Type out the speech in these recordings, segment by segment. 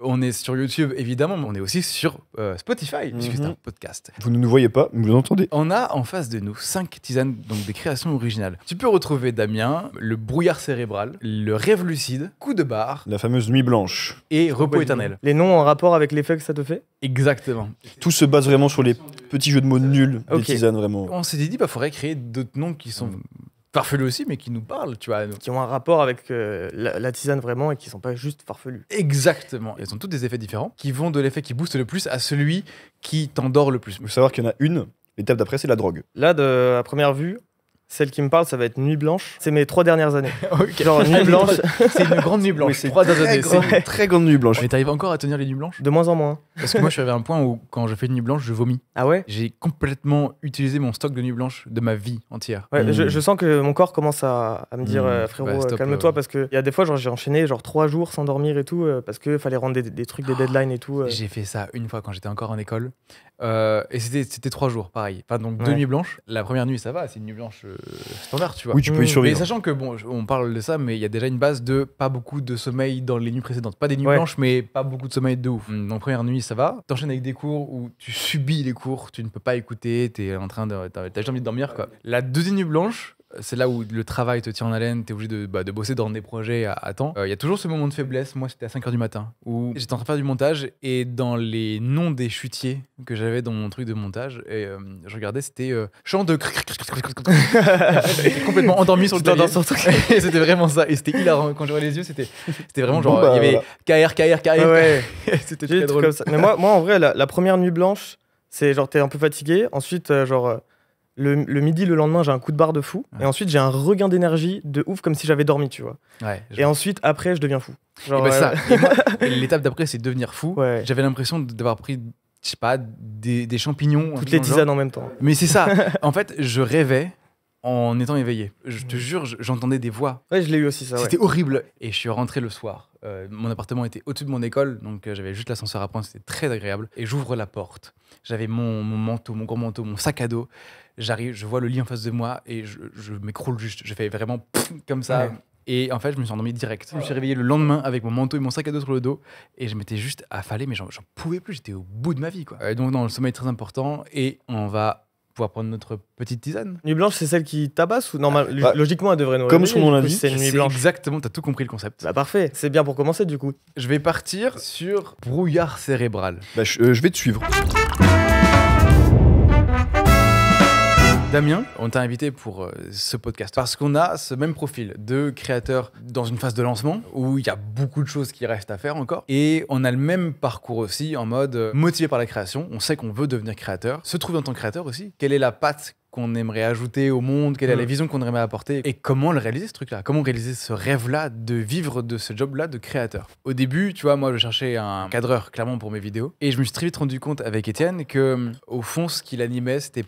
On est sur YouTube, évidemment, mais on est aussi sur Spotify, puisque c'est un podcast. Vous ne nous voyez pas, mais vous l'entendez. On a en face de nous 5 tisanes, donc des créations originales. Tu peux retrouver, Damien, le brouillard cérébral, le rêve lucide, coup de barre La fameuse nuit blanche. et repos éternel. Les noms en rapport avec l'effet que ça te fait? Exactement. Tout se base vraiment sur les petits jeux de mots nuls des Ok. tisanes, vraiment. On s'est dit, faudrait créer d'autres noms qui sont farfelus aussi, mais qui nous parlent, tu vois. Qui ont un rapport avec la tisane vraiment et qui sont pas juste farfelus. Exactement. Elles ont toutes des effets différents qui vont de l'effet qui booste le plus à celui qui t'endort le plus. Il faut savoir qu'il y en a une, l'étape d'après, c'est la drogue. Là, à première vue, celle qui me parle, ça va être Nuit Blanche. C'est mes 3 dernières années. Ok. Genre Nuit Blanche, C'est une grande nuit blanche. Oui, c'est 3 années. très grande, C'est- très grande nuit blanche. Mais t'arrives encore à tenir les nuits blanches? de moins en moins. Parce que moi, je suis arrivé à un point où, quand je fais une nuit blanche, je vomis. Ah ouais? J'ai complètement utilisé mon stock de nuit blanche de ma vie entière. Ouais, Mm. je sens que mon corps commence à me dire Mm. frérot, Bah, stop, calme-toi parce qu'il y a des fois genre j'ai enchaîné genre 3 jours sans dormir et tout parce que fallait rendre des trucs, des deadlines et tout. J'ai fait ça une fois quand j'étais encore en école. Et c'était 3 jours, pareil. Enfin, donc 2 Ouais. nuits blanches. La première nuit, ça va, c'est une nuit blanche standard, tu vois. Oui, tu peux y Mm. Mais survivre. sachant que, bon, on parle de ça, mais il y a déjà une base de pas beaucoup de sommeil dans les nuits précédentes. Pas des nuits Ouais. blanches, mais pas beaucoup de sommeil de ouf. Donc, première nuit, ça va. T'enchaînes avec des cours où tu subis les cours, tu ne peux pas écouter, t'as juste envie de dormir, quoi. La deuxième nuit blanche, c'est là où le travail te tient en haleine, t'es obligé de bosser dans des projets à temps. Il y a toujours ce moment de faiblesse. Moi, c'était à 5h du matin où j'étais en train de faire du montage et dans les noms des chutiers que j'avais dans mon truc de montage, et je regardais, c'était chant de. J'étais complètement endormi sur le Tu t'endors clavier. sur ton Et c'était vraiment ça. Et c'était hilarant. Quand j'ouvrais les yeux, c'était vraiment genre. Bon, bah, il y avait KR, KR, KR. Ouais. C'était J'ai des très trucs drôle. comme ça. Mais moi en vrai, la première nuit blanche, c'est genre t'es un peu fatigué. Ensuite, le midi, le lendemain, j'ai un coup de barre de fou. Ouais. Et ensuite, j'ai un regain d'énergie de ouf comme si j'avais dormi, tu vois. Ouais, Et ensuite, après, je deviens fou. Et Genre, bah ça. Et moi, l'étape d'après, c'est devenir fou. Ouais. J'avais l'impression d'avoir pris, je sais pas, des champignons. un toutes truc les dans le genre. tisanes en même temps. Mais c'est ça. En fait, je rêvais en étant éveillé. Je te jure, j'entendais des voix. Ouais, je l'ai eu aussi, ça. Ouais. C'était horrible. Et je suis rentré le soir. Mon appartement était au-dessus de mon école, donc j'avais juste l'ascenseur à prendre, c'était très agréable. Et j'ouvre la porte. J'avais mon manteau, mon grand manteau, mon sac à dos. J'arrive, je vois le lit en face de moi et je m'écroule juste. Je fais vraiment comme ça. Ouais. Et en fait, je me suis endormi direct. Je me suis réveillé le lendemain avec mon manteau et mon sac à dos sur le dos. Et je m'étais juste affalé, mais j'en pouvais plus. J'étais au bout de ma vie, quoi. Donc, non, le sommeil est très important. Et on va pouvoir prendre notre petite tisane. Nuit blanche, c'est celle qui tabasse ou normal Bah, logiquement, elle devrait nous comme réveiller, son nom du coup, l'indique, c'est une nuit C'est blanche. exactement, t'as tout compris le concept. Bah parfait, c'est bien pour commencer du coup. Je vais partir sur brouillard cérébral. Bah, je vais te suivre. Damien, on t'a invité pour ce podcast parce qu'on a ce même profil de créateur dans une phase de lancement où il y a beaucoup de choses qui restent à faire encore. Et on a le même parcours aussi en mode motivé par la création. On sait qu'on veut devenir créateur. Se trouver en tant que créateur aussi. Quelle est la patte qu'on aimerait ajouter au monde, quelle est la vision qu'on aimerait apporter et comment le réaliser ce truc-là, comment réaliser ce rêve-là de vivre de ce job-là de créateur. Au début, tu vois, moi je cherchais un cadreur clairement pour mes vidéos et je me suis très vite rendu compte avec Étienne que au fond ce qu'il animait c'était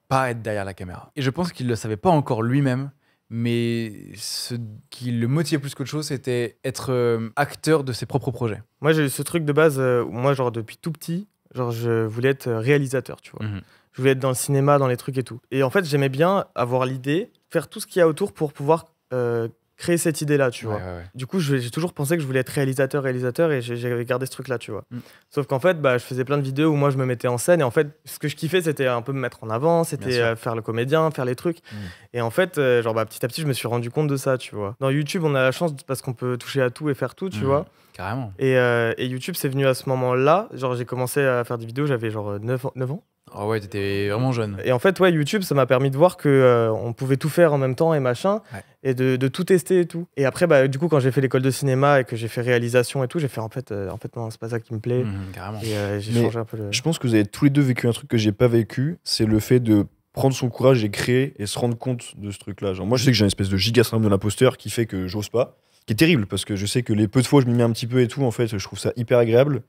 pas être derrière la caméra. Et je pense qu'il le savait pas encore lui-même, mais ce qui le motivait plus qu'autre chose c'était être acteur de ses propres projets. Moi j'ai eu ce truc de base où moi genre depuis tout petit, genre je voulais être réalisateur, tu vois. Je voulais être dans le cinéma, dans les trucs et tout. Et en fait, j'aimais bien avoir l'idée, faire tout ce qu'il y a autour pour pouvoir créer cette idée-là, tu vois. Ouais. Du coup, j'ai toujours pensé que je voulais être réalisateur, et j'avais gardé ce truc-là, tu vois. Sauf qu'en fait, bah, je faisais plein de vidéos où moi, je me mettais en scène. Et en fait, ce que je kiffais, c'était un peu me mettre en avant, Bien c'était sûr. faire le comédien, faire les trucs. Et en fait, petit à petit, je me suis rendu compte de ça, tu vois. Dans YouTube, on a la chance parce qu'on peut toucher à tout et faire tout, tu vois. Carrément. Et YouTube, c'est venu à ce moment-là. Genre, j'ai commencé à faire des vidéos, j'avais genre 9 ans. Oh ouais, t'étais vraiment jeune. Et en fait, ouais, YouTube, ça m'a permis de voir que on pouvait tout faire en même temps et machin, et de tout tester et tout. Et après, bah, du coup, quand j'ai fait l'école de cinéma et que j'ai fait réalisation et tout, j'ai fait en fait non, c'est pas ça qui me plaît. Carrément. Et j'ai Mais changé un peu le. Je pense que vous avez tous les deux vécu un truc que j'ai pas vécu, c'est le fait de prendre son courage et créer et se rendre compte de ce truc-là. Genre, moi, je sais que j'ai une espèce de giga syndrome de l'imposteur qui fait que j'ose pas, qui est terrible parce que je sais que les peu de fois où je m'y mets un petit peu et tout, en fait, je trouve ça hyper agréable.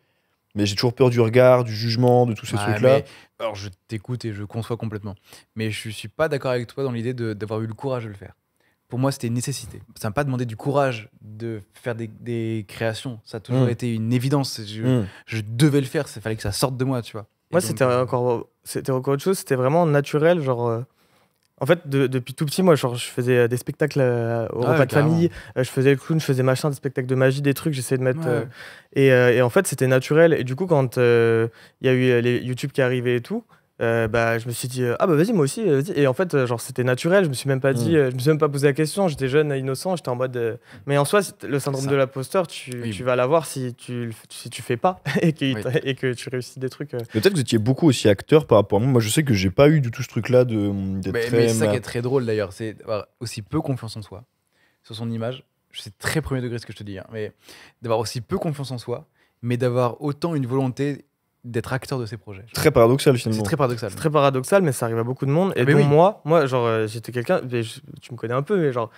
Mais j'ai toujours peur du regard, du jugement, de tous ces trucs-là. Alors, je t'écoute et je conçois complètement. Mais je suis pas d'accord avec toi dans l'idée d'avoir eu le courage de le faire. Pour moi, c'était une nécessité. Ça m'a pas demandé du courage de faire des créations. Ça a toujours été une évidence. Je devais le faire. Il fallait que ça sorte de moi, tu vois. Moi, c'était encore autre chose. C'était vraiment naturel. Genre, En fait, depuis tout petit, moi, genre, je faisais des spectacles au repas de famille, je faisais le clown, je faisais machin, des spectacles de magie, des trucs, j'essayais de mettre... et en fait, c'était naturel. Et du coup, quand il y a eu les YouTube qui arrivaient et tout, je me suis dit, ah bah vas-y, moi aussi, vas-y. Et en fait, genre, c'était naturel, je me suis même pas dit, je me suis même pas posé la question, j'étais jeune, innocent, j'étais en mode... Mais en soi, le syndrome de l'imposteur, tu vas l'avoir si tu fais pas et que tu réussis des trucs. Peut-être que vous étiez beaucoup aussi acteur par rapport à moi. Moi, je sais que j'ai pas eu du tout ce truc-là d'être mais c'est ça qui est très drôle d'ailleurs, c'est d'avoir aussi peu confiance en soi sur son image. C'est très premier degré ce que je te dis, hein, mais d'avoir aussi peu confiance en soi, mais d'avoir autant une volonté d'être acteur de ses projets. Très paradoxal finalement. C'est très paradoxal. C'est très paradoxal, mais ça arrive à beaucoup de monde. Et dont moi, genre, j'étais quelqu'un, tu me connais un peu, mais genre,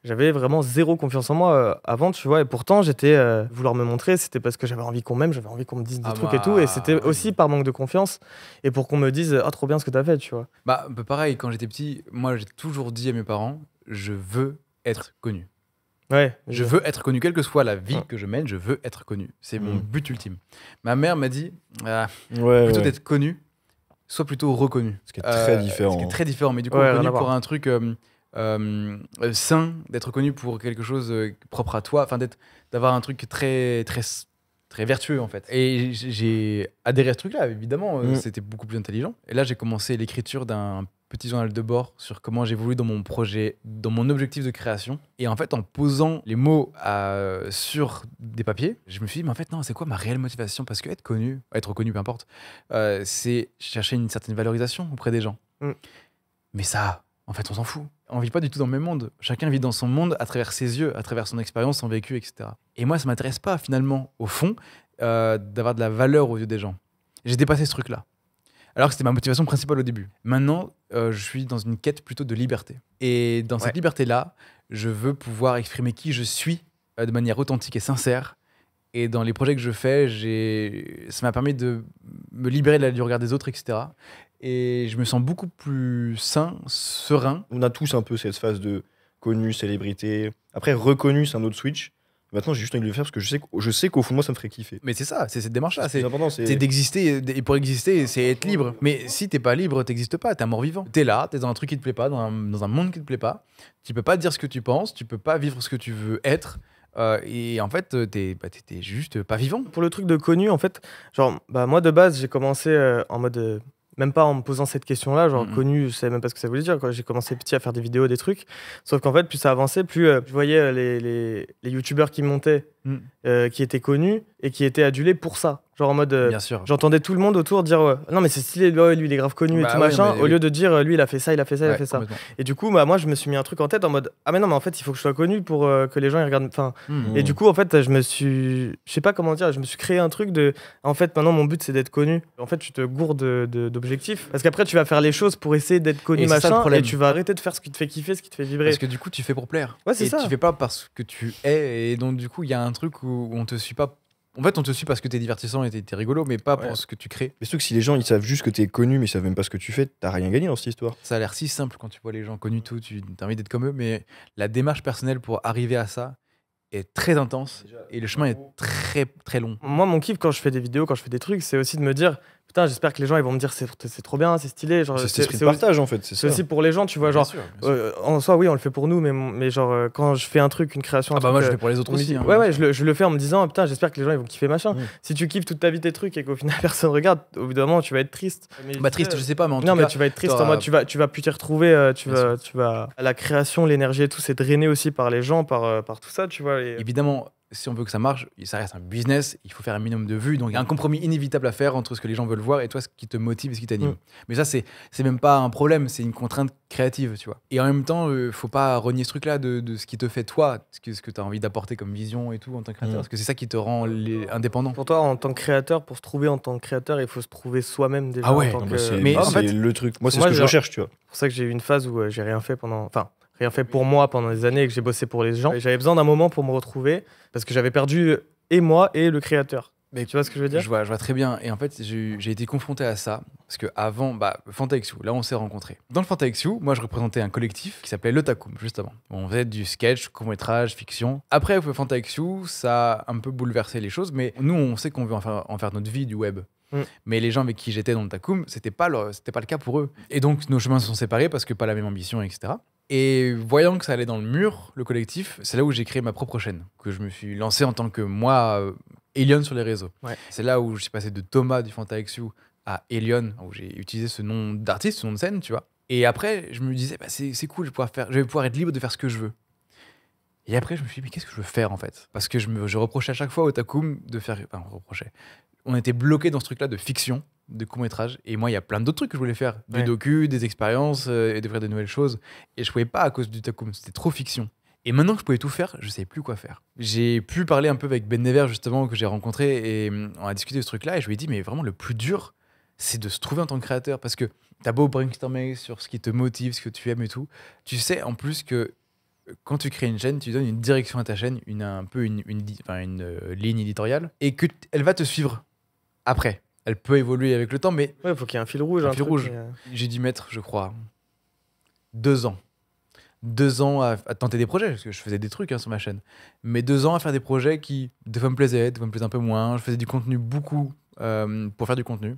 j'avais vraiment zéro confiance en moi avant, tu vois. Et pourtant, j'étais vouloir me montrer, c'était parce que j'avais envie qu'on m'aime, j'avais envie qu'on me dise des trucs et tout. Et c'était aussi par manque de confiance et pour qu'on me dise, ah, trop bien ce que t'as fait, tu vois. Bah, un peu pareil, quand j'étais petit, moi, j'ai toujours dit à mes parents, je veux être connu. Ouais, je veux être connu, quelle que soit la vie que je mène, je veux être connu. C'est mon but ultime. Ma mère m'a dit, plutôt d'être connu, soit plutôt reconnu. Ce qui est très différent. Ce qui est très différent, mais du coup, connu pour un truc sain, d'être connu pour quelque chose propre à toi, enfin d'avoir un truc très, très, très vertueux en fait. Et j'ai adhéré à ce truc-là, évidemment, c'était beaucoup plus intelligent. Et là, j'ai commencé l'écriture d'un petit journal de bord sur comment j'évolue dans mon projet, dans mon objectif de création. Et en fait, en posant les mots sur des papiers, je me suis dit, mais en fait, non, c'est quoi ma réelle motivation? Parce que être reconnu, peu importe, c'est chercher une certaine valorisation auprès des gens. Mais ça, en fait, on s'en fout. On vit pas du tout dans le même monde. Chacun vit dans son monde à travers ses yeux, à travers son expérience, son vécu, etc. Et moi, ça m'intéresse pas, finalement, au fond, d'avoir de la valeur aux yeux des gens. J'ai dépassé ce truc-là. Alors que c'était ma motivation principale au début. Maintenant, je suis dans une quête plutôt de liberté. Et dans cette liberté-là, je veux pouvoir exprimer qui je suis de manière authentique et sincère. Et dans les projets que je fais, ça m'a permis de me libérer du regard des autres, etc. Et je me sens beaucoup plus sain, serein. On a tous un peu cette phase de connu, célébrité. Après, reconnu, c'est un autre switch. Maintenant, j'ai juste envie de le faire parce que je sais qu'au fond de moi, ça me ferait kiffer. Mais c'est ça, c'est cette démarche-là. C'est important, c'est d'exister. Et pour exister, c'est être libre. Mais si t'es pas libre, t'existes pas. T'es un mort-vivant. T'es là, t'es dans un truc qui te plaît pas, dans un monde qui te plaît pas. Tu peux pas dire ce que tu penses, tu peux pas vivre ce que tu veux être. Et en fait, t'es juste pas vivant. Pour le truc de connu, en fait, genre, moi de base, j'ai commencé en mode. Même pas en me posant cette question-là, genre connu, je savais même pas ce que ça voulait dire. Quand j'ai commencé petit à faire des vidéos, des trucs. Sauf qu'en fait, plus ça avançait, plus je voyais les youtubeurs qui montaient, qui étaient connus et qui étaient adulés pour ça. Genre en mode, j'entendais tout le monde autour dire non mais c'est stylé, lui il est grave connu et tout machin, au lieu de dire lui il a fait ça, il a fait ça, il a fait ça. Et du coup moi je me suis mis un truc en tête en mode ah mais non mais en fait il faut que je sois connu pour que les gens ils regardent. Enfin et du coup en fait je sais pas comment dire, je me suis créé un truc de en fait maintenant mon but c'est d'être connu. En fait tu te gourdes d'objectifs parce qu'après tu vas faire les choses pour essayer d'être connu et machin et tu vas arrêter de faire ce qui te fait kiffer, ce qui te fait vibrer. Parce que du coup tu fais pour plaire. Ouais c'est ça. Tu fais pas parce que tu es et donc du coup il y a un truc où on te suit pas. En fait, on te suit parce que t'es divertissant et t'es rigolo, mais pas pour ce que tu crées. Mais surtout que si les gens ils savent juste que t'es connu, mais ils savent même pas ce que tu fais, t'as rien gagné dans cette histoire. Ça a l'air si simple quand tu vois les gens connus, tout, tu as envie d'être comme eux, mais la démarche personnelle pour arriver à ça est très intense et le chemin est très très long. Moi, mon kiff quand je fais des vidéos, quand je fais des trucs, c'est aussi de me dire putain, j'espère que les gens ils vont me dire c'est trop bien, c'est stylé. Genre, c'est le partage en fait. C'est aussi pour les gens, tu vois. Genre, bien sûr. En soi, oui, on le fait pour nous, mais genre, quand je fais un truc, une création. Moi je le fais pour les autres aussi. Ouais, je le fais en me disant putain, j'espère que les gens ils vont kiffer machin. Si tu kiffes toute ta vie tes trucs et qu'au final personne regarde, au bout d'un moment tu vas être triste. Triste, je sais pas, mais en tout cas. Non, mais tu vas être triste en mode tu vas plus t'y retrouver. Tu vas. La création, l'énergie et tout, c'est drainé aussi par les gens, par tout ça, tu vois. Évidemment. Si on veut que ça marche, ça reste un business, il faut faire un minimum de vues, donc il y a un compromis inévitable à faire entre ce que les gens veulent voir et toi ce qui te motive et ce qui t'anime. Mais ça c'est même pas un problème, c'est une contrainte créative, tu vois. Et en même temps, faut pas renier ce truc-là de ce qui te fait toi, ce que tu as envie d'apporter comme vision et tout en tant que créateur, parce que c'est ça qui te rend indépendant. Pour toi, en tant que créateur, pour se trouver en tant que créateur, il faut se trouver soi-même déjà. Ah ouais, mais en fait, le truc. Moi, c'est ce que je recherche, tu vois. C'est pour ça que j'ai eu une phase où j'ai rien fait rien fait pour moi pendant des années et que j'ai bossé pour les gens. Et j'avais besoin d'un moment pour me retrouver parce que j'avais perdu et moi et le créateur. Mais tu vois ce que je veux dire ? Je vois très bien. Et en fait, j'ai été confronté à ça parce que avant, Fanta XU, là on s'est rencontrés. Dans le Fanta XU, moi je représentais un collectif qui s'appelait Le Takoum, justement. On faisait du sketch, court-métrage, fiction. Après, Fanta XU, ça a un peu bouleversé les choses, mais nous on sait qu'on veut en faire notre vie du web. Mais les gens avec qui j'étais dans le Takoum, c'était pas le cas pour eux. Et donc, nos chemins se sont séparés parce que pas la même ambition, etc. Et voyant que ça allait dans le mur, le collectif, c'est là où j'ai créé ma propre chaîne, que je me suis lancé en tant que moi, Elion sur les réseaux. Ouais. C'est là où je suis passé de Thomas du Fantaxu à Elion, où j'ai utilisé ce nom d'artiste, ce nom de scène, tu vois. Et après, je me disais, c'est cool, je vais pouvoir être libre de faire ce que je veux. Et après, je me suis dit, mais qu'est-ce que je veux faire en fait? Parce que je reprochais à chaque fois au Takoum de faire. Enfin, on était bloqué dans ce truc-là de fiction, de court-métrage. Et moi, il y a plein d'autres trucs que je voulais faire. Du docu, des expériences, et découvrir de nouvelles choses. Et je pouvais pas à cause du Takoum, c'était trop fiction. Et maintenant que je pouvais tout faire, je savais plus quoi faire. J'ai pu parler un peu avec Ben Never, justement, que j'ai rencontré, et on a discuté de ce truc-là. Et je lui ai dit, mais vraiment, le plus dur, c'est de se trouver en tant que créateur. Parce que t'as beau brainstormer sur ce qui te motive, ce que tu aimes et tout. Tu sais en plus que quand tu crées une chaîne, tu donnes une direction à ta chaîne, une ligne éditoriale, et qu'elle va te suivre après. Elle peut évoluer avec le temps, mais Ouais, faut qu'il y ait un fil rouge. un fil rouge. J'ai dû mettre, je crois, 2 ans. 2 ans à tenter des projets, parce que je faisais des trucs sur ma chaîne. Mais 2 ans à faire des projets qui, des fois, me plaisaient, des fois, me plaisaient un peu moins. Je faisais du contenu beaucoup pour faire du contenu.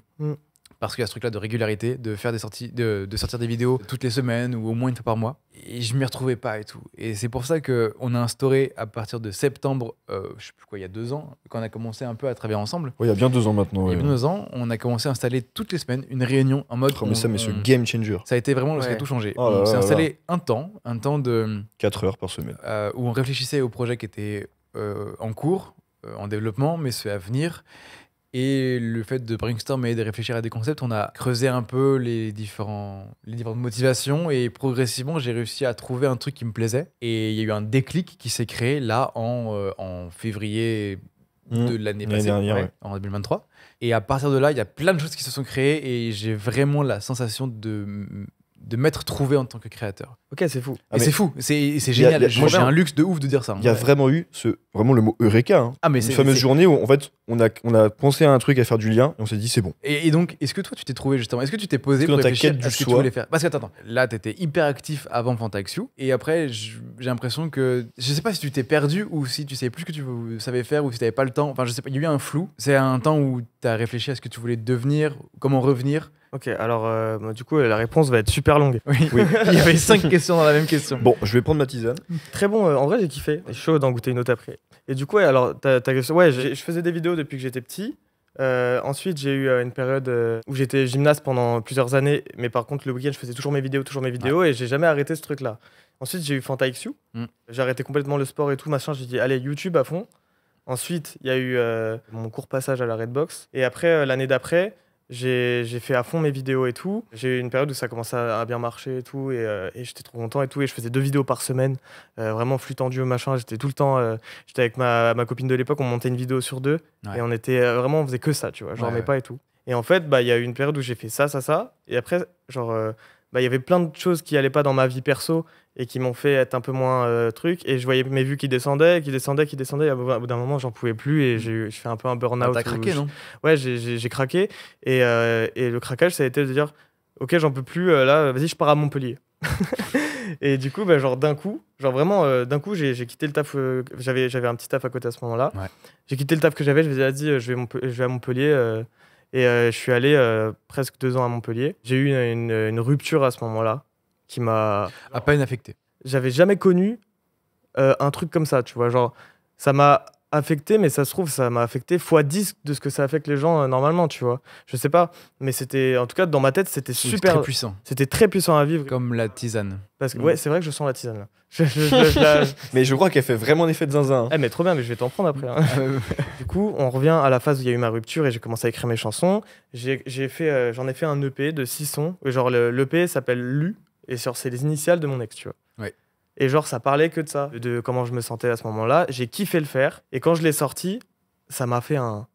Parce qu'il y a ce truc-là de régularité, de faire des sorties, de sortir des vidéos toutes les semaines ou au moins une fois par mois. Et je m'y retrouvais pas et tout. Et c'est pour ça qu'on a instauré à partir de septembre, je sais plus quoi, il y a 2 ans, quand on a commencé un peu à travailler ensemble. Ouais, il y a bien 2 ans maintenant. Il y a bien 2 ans, on a commencé à installer toutes les semaines une réunion en mode. Mais ce game changer. Ça a été vraiment, ça a tout changé. Oh là on s'est là installé un temps de 4 heures par semaine. où on réfléchissait aux projets qui étaient en cours, en développement, mais ceux à venir. Et le fait de brainstormer et de réfléchir à des concepts, on a creusé un peu les différentes motivations, et progressivement, j'ai réussi à trouver un truc qui me plaisait. Et il y a eu un déclic qui s'est créé là en février de l'année passée, dernière, en 2023. Et à partir de là, il y a plein de choses qui se sont créées, et j'ai vraiment la sensation de m'être trouvé en tant que créateur. Ok, c'est fou. Et c'est fou, c'est génial. Moi, j'ai un luxe de ouf de dire ça. Il y a vraiment eu vraiment le mot Eureka. Mais une fameuse journée où en fait on a pensé à un truc, à faire du lien, et on s'est dit c'est bon. Et donc, est-ce que toi tu t'es trouvé justement, est-ce que tu t'es posé pour réfléchir à ce que tu voulais faire? Parce que attends, là t'étais hyper actif avant Fantaxu, et après j'ai l'impression que, je sais pas si tu t'es perdu ou si tu savais plus ce que tu savais faire, ou si t'avais pas le temps, enfin je sais pas, il y a eu un flou. C'est un temps où t'as réfléchi à ce que tu voulais devenir, comment revenir. Ok, alors du coup la réponse va être super longue. Oui. Il y avait 5 questions dans la même question. Bon, je vais prendre ma tisane. Très bon, en vrai j'ai kiffé. Je suis chaud d'en goûter une autre après. Et du coup, alors je faisais des vidéos depuis que j'étais petit. Ensuite, j'ai eu une période où j'étais gymnaste pendant plusieurs années, mais par contre le week-end je faisais toujours mes vidéos, et j'ai jamais arrêté ce truc-là. Ensuite, j'ai eu Fantaxu. J'ai arrêté complètement le sport et tout machin. J'ai dit allez, YouTube à fond. Ensuite, il y a eu mon court passage à la Redbox. Et après, l'année d'après, j'ai fait à fond mes vidéos et tout. J'ai eu une période où ça commençait à bien marcher et tout, et j'étais trop content et tout, et je faisais 2 vidéos par semaine, vraiment flux tendu machin. J'étais tout le temps, j'étais avec ma copine de l'époque, on montait une vidéo sur 2, et on était vraiment, on faisait que ça, tu vois, genre pas et tout. Et en fait, il y a eu une période où j'ai fait ça, et après, genre, il y avait plein de choses qui allaient pas dans ma vie perso et qui m'ont fait être un peu moins truc, et je voyais mes vues qui descendaient, et au bout d'un moment j'en pouvais plus, et j'ai fait un peu un burn-out. T'as craqué, non? Ouais, j'ai craqué, et le craquage ça a été de dire ok, j'en peux plus, là vas-y, je pars à Montpellier. Et du coup, genre d'un coup, d'un coup j'ai quitté le taf, j'avais un petit taf à côté à ce moment-là. J'ai quitté le taf que j'avais, je me suis dit vas-y, je vais à Montpellier, et je suis allé presque 2 ans à Montpellier. J'ai eu une rupture à ce moment-là qui m'a à peine affecté. J'avais jamais connu un truc comme ça, tu vois, genre ça m'a affecté, mais ça se trouve ça m'a affecté x10 de ce que ça affecte les gens normalement, tu vois. Je sais pas, mais c'était, en tout cas dans ma tête, c'était super très puissant. C'était très puissant à vivre. Comme la tisane. Parce que c'est vrai que je sens la tisane là. Mais je crois qu'elle fait vraiment un effet de zinzin. Mais trop bien, mais je vais t'en prendre après. Du coup, on revient à la phase où il y a eu ma rupture et j'ai commencé à écrire mes chansons. J'en ai fait un EP de 6 sons. Genre l'EP s'appelle Lu, et c'est les initiales de mon ex, tu vois. Ouais. Et genre ça parlait que de ça, de comment je me sentais à ce moment-là. J'ai kiffé le faire, et quand je l'ai sorti, ça m'a fait un...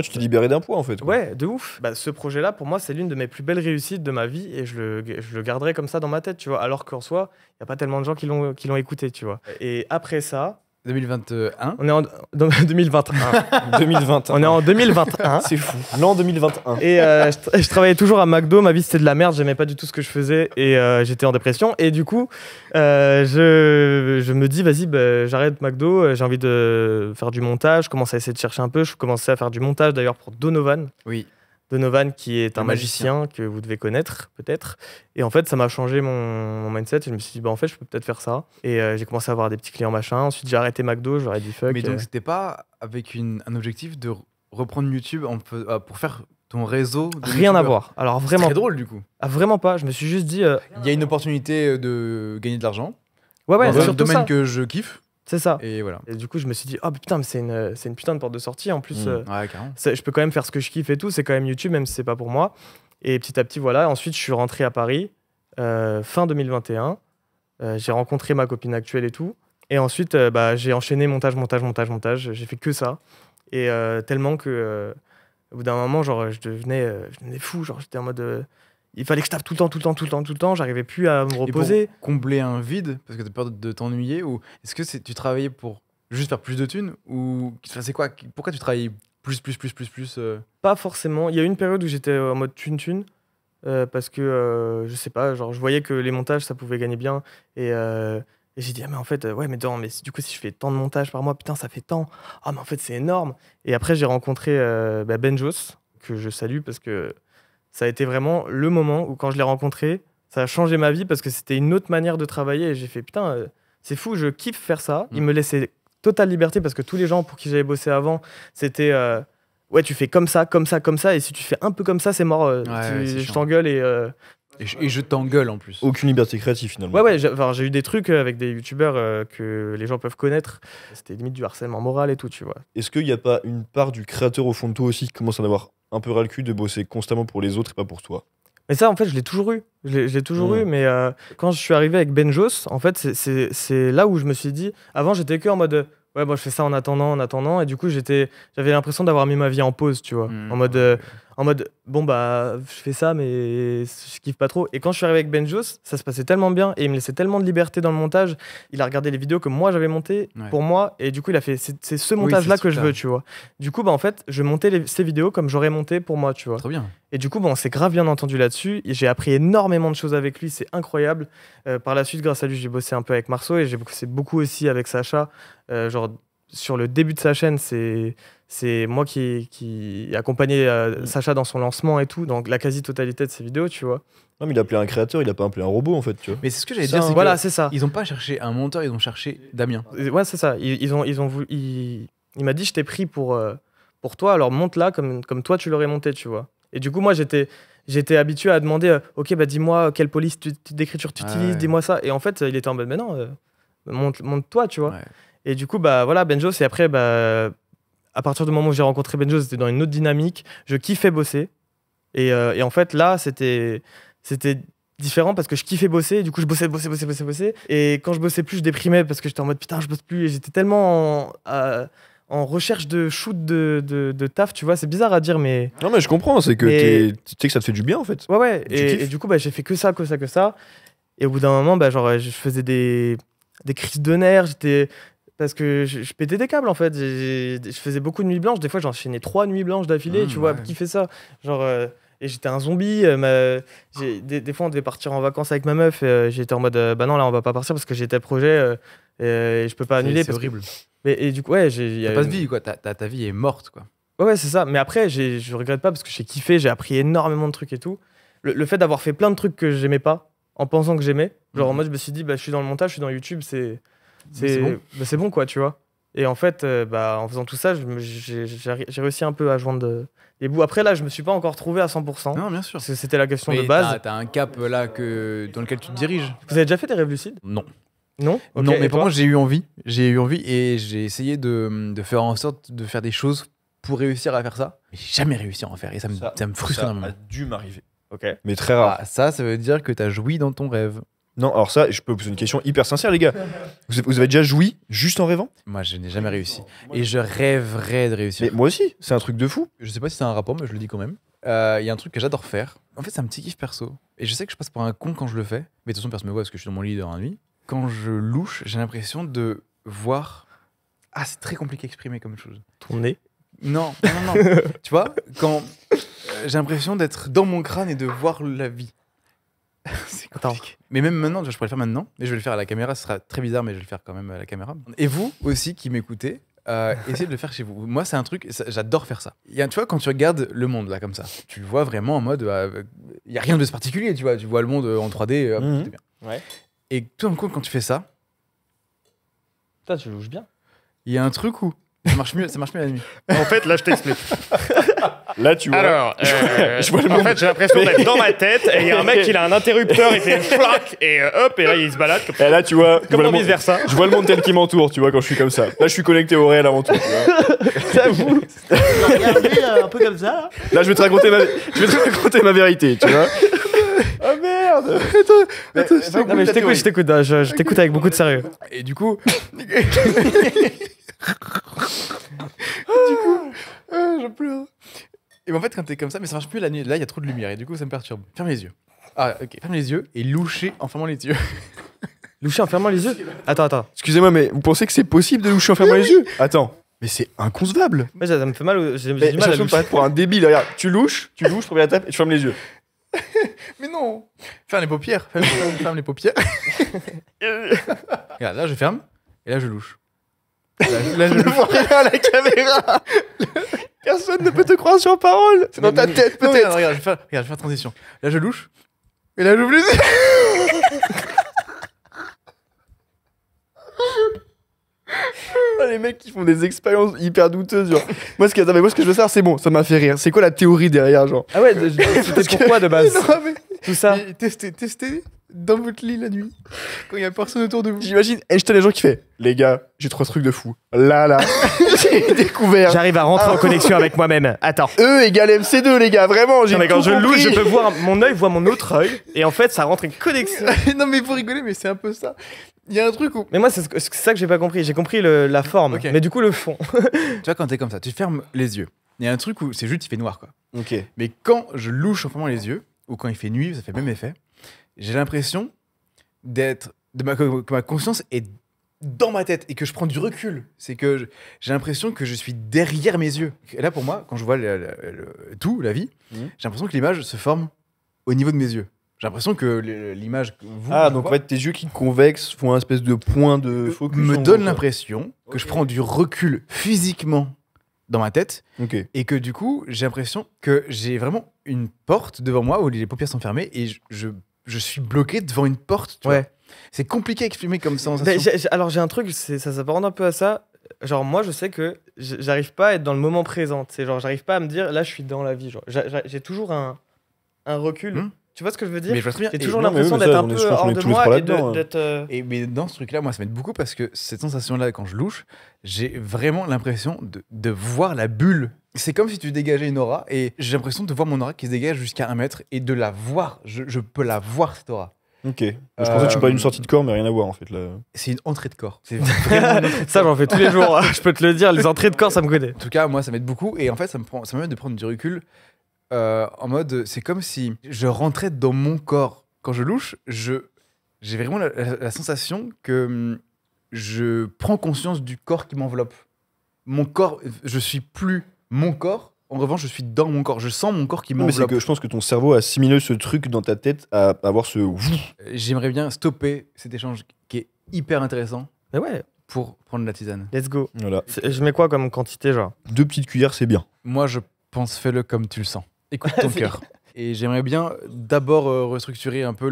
Tu t'es libéré d'un poids en fait. Ouais, de ouf. Ce projet-là, pour moi, c'est l'une de mes plus belles réussites de ma vie, et je le garderai comme ça dans ma tête, tu vois. Alors qu'en soi, il n'y a pas tellement de gens qui l'ont écouté, tu vois. Et après ça, 2021. On est en 2021. 2021. On est en 2021. C'est fou. L'an 2021. Et je travaillais toujours à McDo. Ma vie, c'était de la merde. J'aimais pas du tout ce que je faisais. Et j'étais en dépression. Et du coup, je me dis, vas-y, j'arrête McDo. J'ai envie de faire du montage. Je commence à essayer de chercher un peu. Je commençais à faire du montage, d'ailleurs, pour Donovan. Oui. Donovan, qui est un Le magicien que vous devez connaître, peut-être. Et en fait, ça m'a changé mon mindset. Et je me suis dit, bah, en fait, je peux peut-être faire ça. Et j'ai commencé à avoir des petits clients, machin. Ensuite, j'ai arrêté McDo. J'aurais dit fuck. Mais donc, c'était pas avec un objectif de reprendre YouTube pour faire ton réseau de Rien à youtubeurs. voir. Alors, C'est vraiment, très drôle, du coup. vraiment pas. Je me suis juste dit, Il y a une opportunité de gagner de l'argent. ouais, dans un surtout domaine ça. que je kiffe. C'est ça. Et voilà. Et du coup, je me suis dit, oh putain, mais c'est une putain de porte de sortie. En plus, Ouais, carrément. je peux quand même faire ce que je kiffe et tout. C'est quand même YouTube, même si c'est pas pour moi. Et petit à petit, voilà. Ensuite, je suis rentré à Paris, fin 2021. J'ai rencontré ma copine actuelle et tout. Et ensuite, j'ai enchaîné montage. J'ai fait que ça. Et tellement que, au bout d'un moment, genre, je devenais fou. Genre, j'étais en mode. Il fallait que je tape tout le temps. J'arrivais plus à me reposer. Et pour combler un vide, parce que t'as peur de t'ennuyer, ou est-ce que tu travaillais pour juste faire plus de thunes, ou c'est quoi? Pourquoi tu travaillais plus Pas forcément. Il y a eu une période où j'étais en mode thune, parce que je sais pas, genre je voyais que les montages ça pouvait gagner bien et j'ai dit ah, mais en fait ouais mais non mais du coup si je fais tant de montages par mois putain ça fait tant, ah mais en fait c'est énorme. Et après j'ai rencontré Benjos, que je salue parce que ça a été vraiment le moment où quand je l'ai rencontré ça a changé ma vie parce que c'était une autre manière de travailler et j'ai fait putain c'est fou, je kiffe faire ça. Il me laissait totale liberté parce que tous les gens pour qui j'avais bossé avant c'était ouais, tu fais comme ça, et si tu fais un peu comme ça, c'est mort. Je t'engueule et je t'engueule en plus. Aucune liberté créative finalement. Ouais, j'ai eu des trucs avec des youtubeurs que les gens peuvent connaître. C'était limite du harcèlement moral et tout, tu vois. Est-ce qu'il n'y a pas une part du créateur au fond de toi aussi qui commence à en avoir un peu ras le cul de bosser constamment pour les autres et pas pour toi? Mais ça, en fait, je l'ai toujours eu. Je l'ai toujours eu, mais quand je suis arrivé avec Benjos, en fait, c'est là où je me suis dit. Avant, j'étais que en mode. Ouais, bon, je fais ça en attendant. Et du coup, j'avais l'impression d'avoir mis ma vie en pause, tu vois. En mode, bon, bah, je fais ça, mais je kiffe pas trop. Et quand je suis arrivé avec Benjos, ça se passait tellement bien et il me laissait tellement de liberté dans le montage. Il a regardé les vidéos que moi j'avais montées pour moi. Et du coup, il a fait, c'est ce montage-là que je veux, tu vois. Du coup, bah, en fait, je montais ces vidéos comme j'aurais monté pour moi, tu vois. Très bien. Et du coup, bon, on s'est grave bien entendu là-dessus. J'ai appris énormément de choses avec lui, c'est incroyable. Par la suite, grâce à lui, j'ai bossé un peu avec Marceau et j'ai bossé beaucoup aussi avec Sacha. Genre, sur le début de sa chaîne, c'est moi qui accompagnais Sacha dans son lancement et tout, donc la quasi-totalité de ses vidéos, tu vois. Non, mais il a appelé un créateur, il a pas appelé un robot en fait, tu vois. Mais c'est ce que j'allais dire, c'est voilà, que c'est ça. ils ont pas cherché un monteur, ils ont cherché Damien. Ouais, c'est ça. Ils ont voulu. Il m'a dit, je t'ai pris pour toi, alors monte-la comme toi tu l'aurais monté, tu vois. Et du coup, moi, j'étais habitué à demander, ok, bah dis-moi quelle police d'écriture tu utilises, dis-moi ça. Et en fait, il était en mode, mais non, monte-toi, tu vois. Ouais. Et du coup, bah voilà, Benjos, et après, bah, à partir du moment où j'ai rencontré Benjos, c'était dans une autre dynamique. Je kiffais bosser. Et en fait, là, c'était différent parce que je kiffais bosser. Et du coup, je bossais. Et quand je bossais plus, je déprimais parce que j'étais en mode putain, je bosse plus. Et j'étais tellement en recherche de shoot de taf, tu vois. C'est bizarre à dire, mais. Non, mais je comprends, c'est que tu sais que ça te fait du bien en fait. Ouais. Et du coup, bah, j'ai fait que ça. Et au bout d'un moment, bah, genre, je faisais des crises de nerfs. Parce que je pétais des câbles en fait. Je faisais beaucoup de nuits blanches. Des fois, j'enchaînais 3 nuits blanches d'affilée. Tu vois, qui fait ça? Genre, et j'étais un zombie. Des fois, on devait partir en vacances avec ma meuf. J'étais en mode, bah non, là, on va pas partir parce que j'ai tel projet et je peux pas annuler. C'est horrible. Et du coup, ouais, t'as pas de vie, quoi. Ta vie est morte, quoi. Ouais, c'est ça. Mais après, je regrette pas parce que j'ai kiffé. J'ai appris énormément de trucs et tout. Le fait d'avoir fait plein de trucs que j'aimais pas en pensant que j'aimais. Genre, moi, je me suis dit, bah, je suis dans le montage, je suis dans YouTube, c'est bon quoi, tu vois. Et en fait, en faisant tout ça, j'ai réussi un peu à joindre les bouts. Après là, je me suis pas encore trouvé à 100%. Non, bien sûr. Parce que c'était la question mais de base. T'as un cap là dans lequel tu te diriges. Vous avez déjà fait des rêves lucides? Non. Non. Okay, non, mais par contre, j'ai eu envie et j'ai essayé de faire en sorte de faire des choses pour réussir à faire ça. Mais j'ai jamais réussi à en faire et ça me frustre énormément. Ça a dû m'arriver. Ok. Mais très rare. Ah, ça veut dire que t'as joui dans ton rêve. Non, alors ça, je peux vous poser une question hyper sincère, les gars. Vous avez déjà joui juste en rêvant? Moi, je n'ai jamais réussi. Et je rêverais de réussir. Mais moi aussi, c'est un truc de fou. Je sais pas si c'est un rapport, mais je le dis quand même. Il y a un truc que j'adore faire. En fait, c'est un petit kiff perso. Et je sais que je passe pour un con quand je le fais. Mais de toute façon, personne me voit parce que je suis dans mon lit dans la nuit. Quand je louche, j'ai l'impression de voir Ah, c'est très compliqué à exprimer comme chose. Ton nez. Non. Tu vois, quand j'ai l'impression d'être dans mon crâne et de voir la vie. C'est compliqué. Mais même maintenant, je pourrais le faire maintenant, mais je vais le faire à la caméra, ce sera très bizarre, mais je vais le faire quand même à la caméra. Et vous aussi qui m'écoutez, essayez de le faire chez vous. Moi, c'est un truc, j'adore faire ça. Tu vois, quand tu regardes le monde là comme ça, tu le vois vraiment en mode, il y a rien de particulier, tu vois le monde en 3D, hop, tout est bien. Ouais. Et tout d'un coup, quand tu fais ça, Toi, tu louches bien. il y a un truc où ça marche mieux la nuit. En fait, là, je t'explique. Là, tu vois. Alors, je vois le en monde. fait, j'ai l'impression d'être dans ma tête et il y a un mec, il a un interrupteur, il fait flac et hop, et là, il se balade comme Et là, tu vois. Comme dans vice-versa. Je vois le monde tel qui m'entoure, tu vois, quand je suis comme ça. Là, je suis connecté au réel avant tout. Tu vois. J'avoue. Regardez un peu comme ça. Là, je vais te raconter ma vérité, tu vois. Oh merde. Non, mais je t'écoute, je t'écoute avec beaucoup de sérieux. Et du coup, je pleure. Et en fait, quand t'es comme ça, mais ça marche plus la nuit. Là, il y a trop de lumière et du coup, ça me perturbe. Ferme les yeux. Ah, ok. Ferme les yeux et loucher en fermant les yeux. Loucher en fermant les yeux. Attends. Excusez-moi, mais vous pensez que c'est possible de loucher en fermant les yeux? Attends. Mais c'est inconcevable. Mais ça me fait mal. J'ai Mais du mal à j'ai loucher. pour un débile. Regarde, tu louches, première étape, et tu fermes les yeux. Mais non. Ferme les paupières. Ferme les paupières. Regarde, là, je ferme et là, je louche. Là, je Ne louche. vois rien à la caméra. Personne ne peut te croire sur parole. C'est dans ta tête, Non, peut-être. regarde, je vais faire transition. Là, je louche. Et là, j'ouvre les yeux. Oh, les mecs qui font des expériences hyper douteuses. Genre. Moi, ce que je veux savoir, c'est bon, ça m'a fait rire. C'est quoi la théorie derrière, genre? Ah ouais, c'était pourquoi de base Non, mais tout ça? mais testez dans votre lit la nuit, quand il y a personne autour de vous. J'imagine Einstein, les gens qui fait les gars, j'ai 3 trucs de fou. Là, j'ai découvert. J'arrive à rentrer en connexion avec moi-même. Attends. E égale MC2, les gars, vraiment. J'ai Non, mais quand tout je louche, compris. je peux voir mon œil voit mon autre œil et en fait ça rentre une connexion. Non, mais vous rigolez, mais c'est un peu ça. Il y a un truc où. Mais moi c'est ça que j'ai pas compris. J'ai compris la forme, Ok. mais du coup le fond. Tu vois, quand t'es comme ça, tu fermes les yeux. Il y a un truc où c'est juste, il fait noir, quoi. Ok. Mais quand je louche en fermant les yeux, ou quand il fait nuit, ça fait le même effet, j'ai l'impression que ma conscience est dans ma tête et que je prends du recul. C'est que j'ai l'impression que je suis derrière mes yeux. Et là, pour moi, quand je vois tout, la vie, j'ai l'impression que l'image se forme au niveau de mes yeux. J'ai l'impression que l'image que vous Ah, je donc en vois, fait, tes yeux qui convexent font un espèce de point de focus. me en donne gros, l'impression que je Ok. prends du recul physiquement dans ma tête quoi. Ok. et que du coup, j'ai l'impression que j'ai vraiment une porte devant moi où les paupières sont fermées et je suis bloqué devant une porte. Tu vois. Ouais. C'est compliqué à exprimer comme sensation. Mais alors j'ai un truc, ça s'apparente un peu à ça. Genre moi je sais que j'arrive pas à être dans le moment présent. C'est genre j'arrive pas à me dire là je suis dans la vie. Genre j'ai toujours un recul. Hmm. Tu vois ce que je veux dire? Mais je vois très bien. J'ai Et toujours non, mais l'impression oui, mais d'être ça, un on est- peu je pense qu'on hors est de tous les trois moi et là-dedans, d'être. mais dans ce truc-là, moi, ça m'aide beaucoup parce que cette sensation-là, quand je louche, j'ai vraiment l'impression de voir la bulle. C'est comme si tu dégageais une aura et j'ai l'impression de voir mon aura qui se dégage jusqu'à 1 mètre et de la voir. Je peux la voir, cette aura. Ok. Je pensais que tu parlais d'une sortie de corps, mais rien à voir en fait là. C'est une entrée de corps. C'est vraiment une entrée de Ça j'en fais tous les jours. Je peux te le dire, les entrées de corps ça me connaît. En tout cas, moi, ça m'aide beaucoup. Et en fait, ça me permet de prendre du recul en mode, c'est comme si je rentrais dans mon corps. Quand je louche, j'ai vraiment la sensation que je prends conscience du corps qui m'enveloppe. Mon corps, je suis plus mon corps. En revanche, je suis dans mon corps. Je sens mon corps qui Non, mais c'est m'enveloppe. que je pense que ton cerveau a assimilé ce truc dans ta tête à avoir ce. J'aimerais bien stopper cet échange qui est hyper intéressant Mais ouais, pour prendre la tisane. let's go. Voilà. Je mets quoi comme quantité genre? 2 petites cuillères, c'est bien. Moi, je pense, fais-le comme tu le sens. Écoute ton cœur. Et j'aimerais bien d'abord restructurer un peu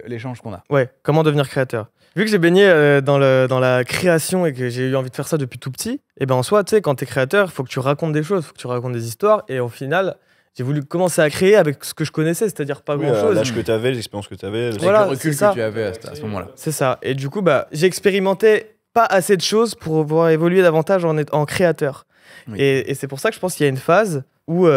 l'échange qu'on a. Ouais, comment devenir créateur? Vu que j'ai baigné dans la création et que j'ai eu envie de faire ça depuis tout petit, et ben en soi, tu sais, quand t'es créateur, il faut que tu racontes des choses, il faut que tu racontes des histoires. Et au final, j'ai voulu commencer à créer avec ce que je connaissais, c'est-à-dire pas Oui, grand-chose. l'âge que t'avais, les expériences que t'avais. Avec Voilà, le recul c'est ça. que tu avais à ce moment-là. C'est ça. Et du coup, bah, j'ai expérimenté pas assez de choses pour pouvoir évoluer davantage en créateur. Oui. Et c'est pour ça que je pense qu'il y a une phase où